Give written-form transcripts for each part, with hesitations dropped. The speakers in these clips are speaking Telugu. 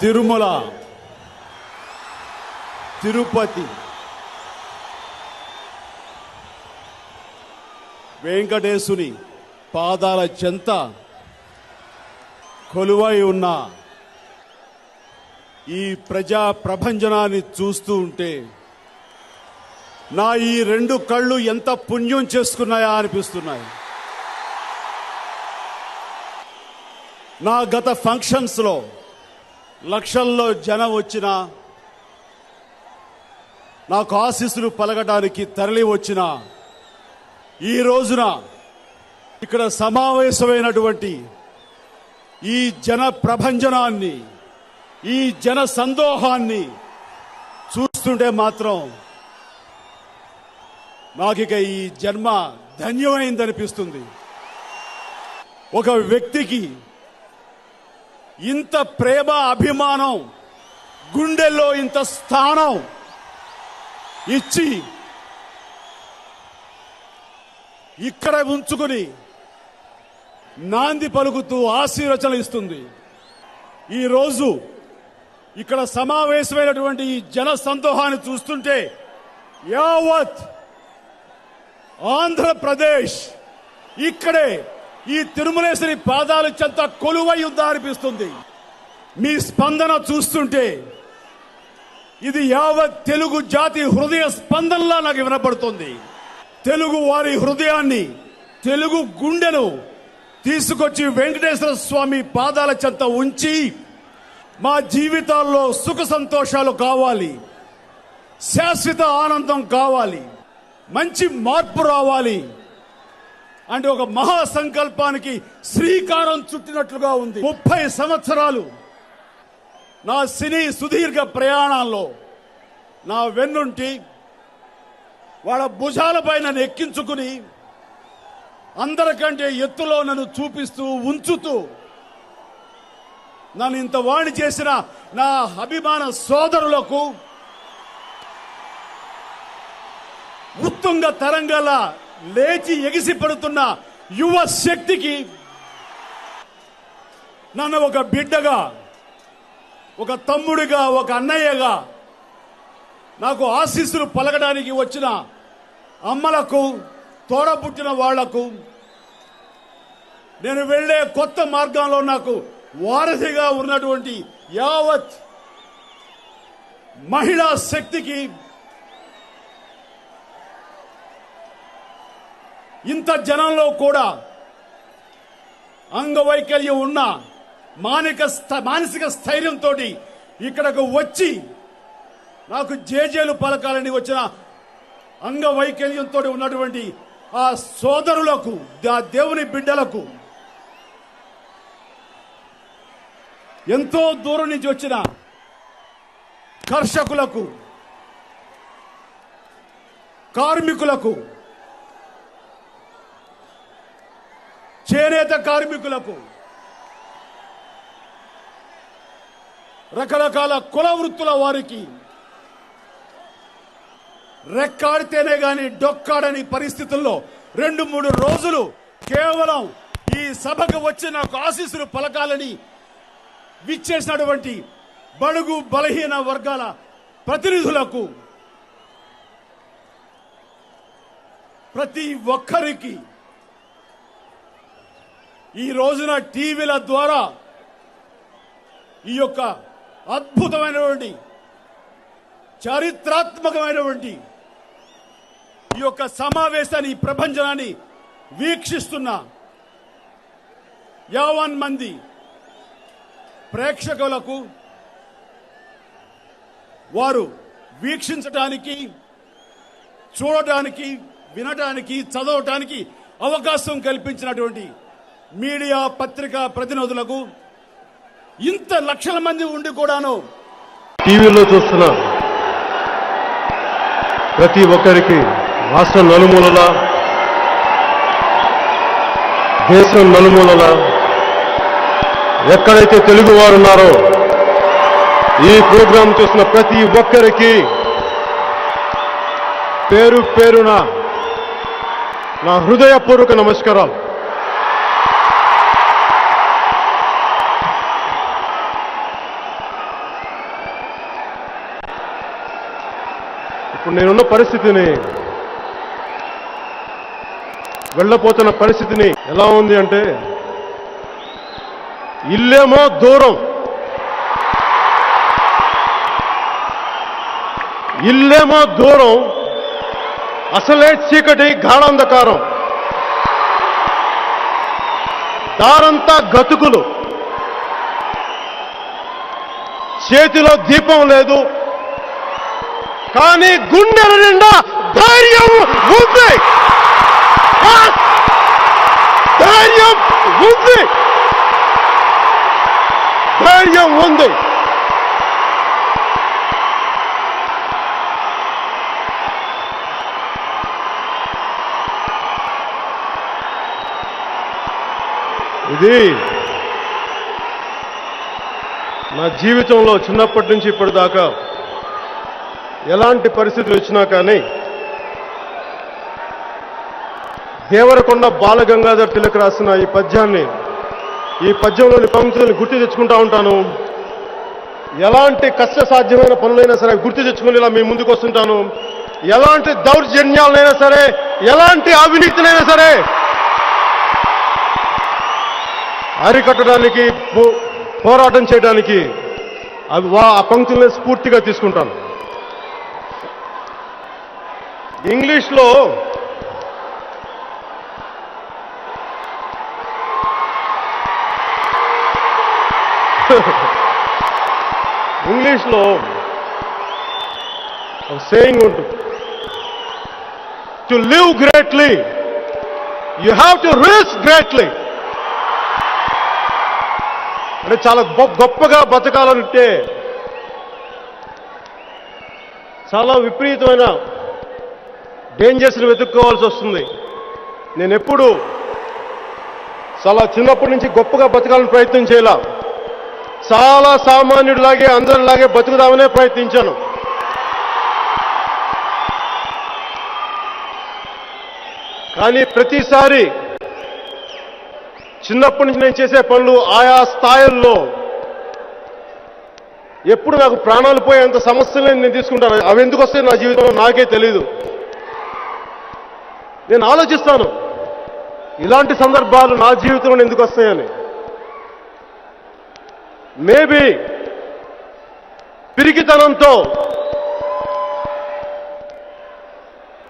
తిరుమల, తిరుపతి, వెంకటేశుని పాదాల చెంత కొలువై ఉన్న ఈ ప్రజా ప్రభంజనాన్ని చూస్తూ ఉంటే నా ఈ రెండు కళ్ళు ఎంత పుణ్యం చేసుకున్నాయా అనిపిస్తున్నాయి. నా గత ఫంక్షన్స్లో లక్షల్లో జనం వచ్చినా, నాకు ఆశీస్సులు పలకడానికి తరలి వచ్చిన ఈ రోజున ఇక్కడ సమావేశమైనటువంటి ఈ జన ప్రభంజనాన్ని, ఈ జన సందోహాన్ని చూస్తుంటే మాత్రం నాకిక ఈ జన్మ ధన్యమైందనిపిస్తుంది. ఒక వ్యక్తికి ఇంత ప్రేమ, అభిమానం, గుండెల్లో ఇంత స్థానం ఇచ్చి ఇక్కడ ఉంచుకుని నాంది పలుకుతూ ఆశీర్వచనలు ఇస్తుంది. ఈరోజు ఇక్కడ సమావేశమైనటువంటి ఈ జన సందోహాన్ని చూస్తుంటే యావత్ ఆంధ్రప్రదేశ్ ఇక్కడే ఈ తిరుమలేశ్వరి పాదాల చెంత కొలువై ఉందా అనిపిస్తుంది. మీ స్పందన చూస్తుంటే ఇది యావత్ తెలుగు జాతి హృదయ స్పందనలా నాకు వినపడుతుంది. తెలుగు వారి హృదయాన్ని, తెలుగు గుండెను తీసుకొచ్చి వెంకటేశ్వర స్వామి పాదాల చెంత ఉంచి మా జీవితాల్లో సుఖ సంతోషాలు కావాలి, శాశ్వత ఆనందం కావాలి, మంచి మార్పు రావాలి అంటే ఒక మహా సంకల్పానికి శ్రీకారం చుట్టినట్లుగా ఉంది. 30 సంవత్సరాలు నా సినీ సుదీర్ఘ ప్రయాణాల్లో నా వెన్నుంటి వాళ్ళ భుజాలపై నన్ను ఎక్కించుకుని అందరికంటే ఎత్తులో నన్ను చూపిస్తూ ఉంచుతూ నన్ను ఇంత వాణి చేసిన నా అభిమాన సోదరులకు, ఉత్తుంగ తరంగాల లేచి ఎగిసి పడుతున్న యువ శక్తికి, నన్ను ఒక బిడ్డగా, ఒక తమ్ముడిగా, ఒక అన్నయ్యగా నాకు ఆశీస్సులు పలకడానికి వచ్చిన అమ్మలకు, తోడబుట్టిన వాళ్లకు, నేను వెళ్లే కొత్త మార్గంలో నాకు వారధిగా ఉన్నటువంటి యావత్ మహిళా శక్తికి, ఇంత జనంలో కూడా అంగవైకల్యం ఉన్న మానసిక స్థైర్యంతో ఇక్కడకు వచ్చి నాకు జేజేలు పలకాలని వచ్చిన అంగవైకల్యంతో ఉన్నటువంటి ఆ సోదరులకు, ఆ దేవుని బిడ్డలకు, ఎంతో దూరం నుంచి వచ్చిన కర్షకులకు, కార్మికులకు, చేనేత కార్మికులకు, రకరకాల కుల వృత్తుల వారికి రెక్కాడితేనే గాని డొక్కాడని పరిస్థితుల్లో 2-3 రోజులు కేవలం ఈ సభకు వచ్చి నాకు ఆశీస్సులు పలకాలని విచ్చేసినటువంటి బడుగు బలహీన వర్గాల ప్రతినిధులకు, ప్రతి ఒక్కరికి ఈ రోజున టీవీల ద్వారా ఈ యొక్క అద్భుతమైనటువంటి, చారిత్రాత్మకమైనటువంటి ఈ యొక్క సమావేశాన్ని, ప్రభంజనాన్ని వీక్షిస్తున్న 50 మంది ప్రేక్షకులకు, వారు వీక్షించడానికి, చూడటానికి, వినటానికి, చదవటానికి అవకాశం కల్పించినటువంటి మీడియా, పత్రికా ప్రతినిధులకు, ఇంత లక్షల మంది ఉండి కూడాను టీవీలో చూస్తున్న ప్రతి ఒక్కరికి, రాష్ట్రం నలుమూలల, దేశం నలుమూలల ఎక్కడైతే తెలుగు వారు ఉన్నారో ఈ ప్రోగ్రాం చూసిన ప్రతి ఒక్కరికి పేరు పేరున నా హృదయపూర్వక నమస్కారాలు. ఇప్పుడు నేనున్న పరిస్థితిని, వెళ్ళపోతున్న పరిస్థితిని ఎలా ఉంది అంటే, ఇల్లేమో దూరం, ఇల్లేమో దూరం, అసలే చీకటి గాఢాంధకారం, దారంతా గతుకులు, చేతిలో దీపం లేదు, కానీ గుండెల నిండా ధైర్యం ఉంది. ధైర్యం ఉంది, ధైర్యం ఉంది. ఇది నా జీవితంలో చిన్నప్పటి నుంచి ఇప్పటిదాకా ఎలాంటి పరిస్థితులు వచ్చినా కానీ దేవరకొండ బాలగంగాధర్ తిలక్ రాసిన ఈ పద్యంలోని పంక్తులను గుర్తు తెచ్చుకుంటా ఉంటాను. ఎలాంటి కష్టసాధ్యమైన పనులైనా సరే గుర్తు తెచ్చుకుని ఇలా మీ ముందుకు వస్తుంటాను. ఎలాంటి దౌర్జన్యాలనైనా సరే, ఎలాంటి అవినీతినైనా సరే అరికట్టడానికి, పోరాటం చేయడానికి ఆ పంక్తుల్ని స్ఫూర్తిగా తీసుకుంటాను. ఇంగ్లీష్లో సేయింగ్ ఉంటుంది, to live greatly you have to risk greatly. అంటే చాలా గొప్పగా బతకాలంటే చాలా విపరీతమైన డేంజర్స్ని వెతుక్కోవాల్సి వస్తుంది. నేను ఎప్పుడు చాలా చిన్నప్పటి నుంచి గొప్పగా బతకాలని ప్రయత్నం చేయాల, చాలా సామాన్యుడిలాగే అందరిలాగే బతుకుదామనే ప్రయత్నించాను. కానీ ప్రతిసారి చిన్నప్పటి నుంచి నేను చేసే పనులు ఆయా స్థాయిల్లో ఎప్పుడు నాకు ప్రాణాలు పోయేంత సమస్యలను నేను తీసుకుంటాను. అవి ఎందుకు వస్తాయి నా జీవితంలో నాకే తెలీదు. నేను ఆలోచిస్తాను, ఇలాంటి సందర్భాలు నా జీవితంలో ఎందుకు వస్తాయని. మేబీ పిరికితనంతో,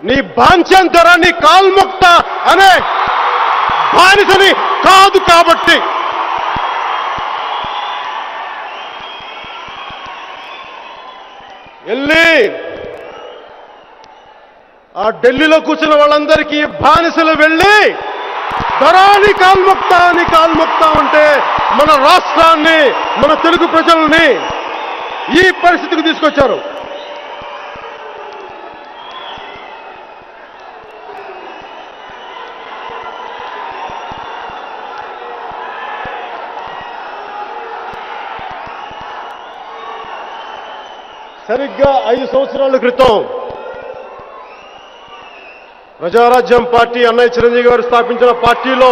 నీ బాంఛంతరా, నీ కాల్ముక్త అనే బానిసని కాదు కాబట్టి. వెళ్ళి ఆ ఢిల్లీలో కూర్చున్న వాళ్ళందరికీ బానిసలు వెళ్ళి ధరాని కాల్ముక్త అంటే మన రాష్ట్రాన్ని, మన తెలుగు ప్రజల్ని ఈ పరిస్థితికి తీసుకొచ్చారు. సరిగ్గా 5 సంవత్సరాల క్రితం ప్రజారాజ్యం పార్టీ, అన్నయ్య చిరంజీవి గారు స్థాపించిన పార్టీలో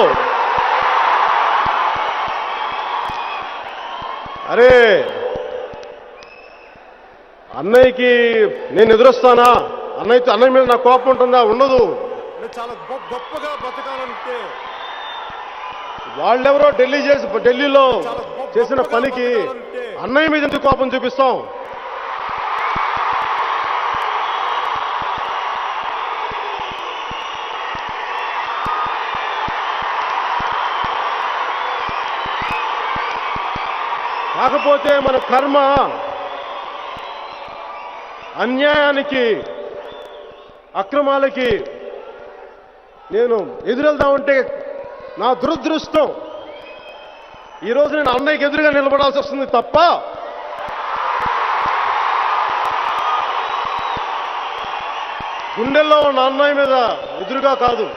అరే అన్నయ్యకి నేను ఎదురొస్తానా, అన్నయ్య మీద నా కోపం ఉంటుందా? ఉండదు. చాలా గొప్పగా బతకాలంటే వాళ్ళెవరో ఢిల్లీలో చేసిన పనికి అన్నయ్య మీద ఎందుకు కోపం చూపిస్తాం? కాకపోతే మన కర్మ అన్యాయానికి, అక్రమాలకి నేను ఎదురెళ్దామంటే నా దురదృష్టం ఈరోజు నేను అన్నయ్యకి ఎదురుగా నిలబడాల్సి వస్తుంది తప్ప గుండెల్లో ఉన్న అన్నయ్య మీద ఎదురుగా కాదు,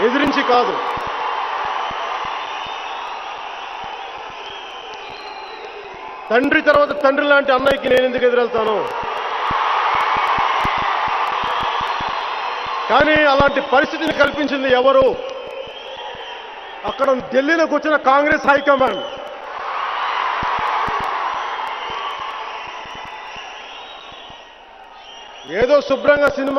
ఎదిరించి కాదు. తండ్రి తర్వాత తండ్రి లాంటి అన్నయ్యకి నేను ఎందుకు ఎదురెళ్తాను? కానీ అలాంటి పరిస్థితిని కల్పించింది ఎవరు? అక్కడ ఢిల్లీలోకి వచ్చిన కాంగ్రెస్ హైకమాండ్. ఏదో శుభ్రంగా సినిమా